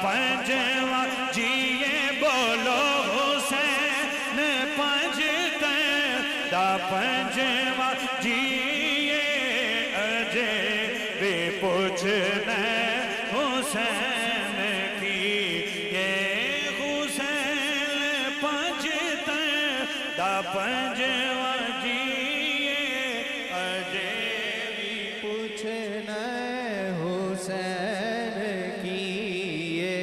पंजवा जिए बोलो हुसैन पंजते दा पंजवा जिए अजे वे पूछने हुसैन की ये हुसैन पंजते दा पंजवा जिए अजे भी पूछना हुसैन की ये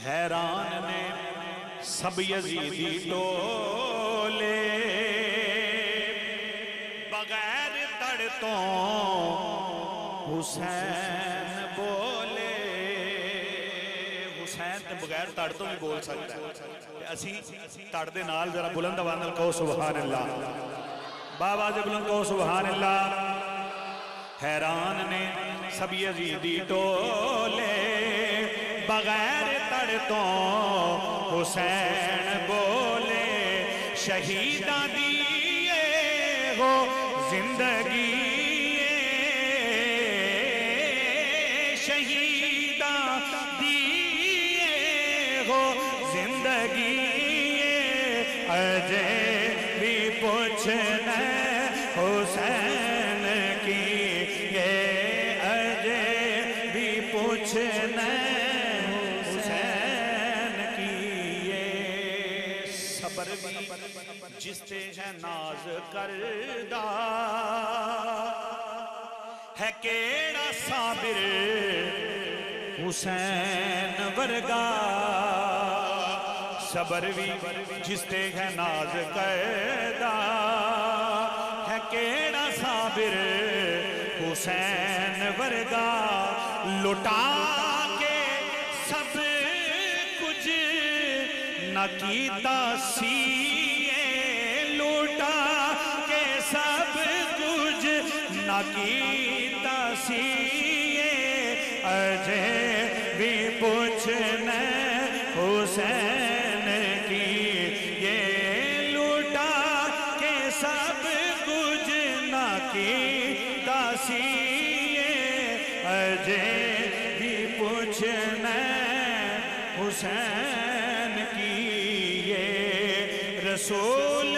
हैरान ने सब यजीदी टोले बगैर तड़ तो हुसैन बोले हुसैन ते बगैर तड़ तो भी बोल सकता है असी तड़ दे नाल जरा बुलंद आवाज़ नाल कहो सुभान अल्लाह बाबा जी बुलंद कहो सुभान अल्लाह हैरान ने सब यजीदी टोले बगैर तड़ तो हुसैन बोले शहीदा दिए हो जिंदगी शहीदा दिए हो जिंदगी अजय भी पूछना हुसैन की ये अजय भी पूछना जिसते है नाज करदा है केड़ा साबिर हुसैन वर्गा सबर भी जिसते है नाज करदा है केड़ा साबिर हुसैन वर्गा लुटा के सब कुछ न कीता सी सब कुछ न कीता सीए अजय भी पूछने हुसैन की ये लूटा के सब कुछ न कीता सीए अजय भी पूछने हुसैन की ये रसूल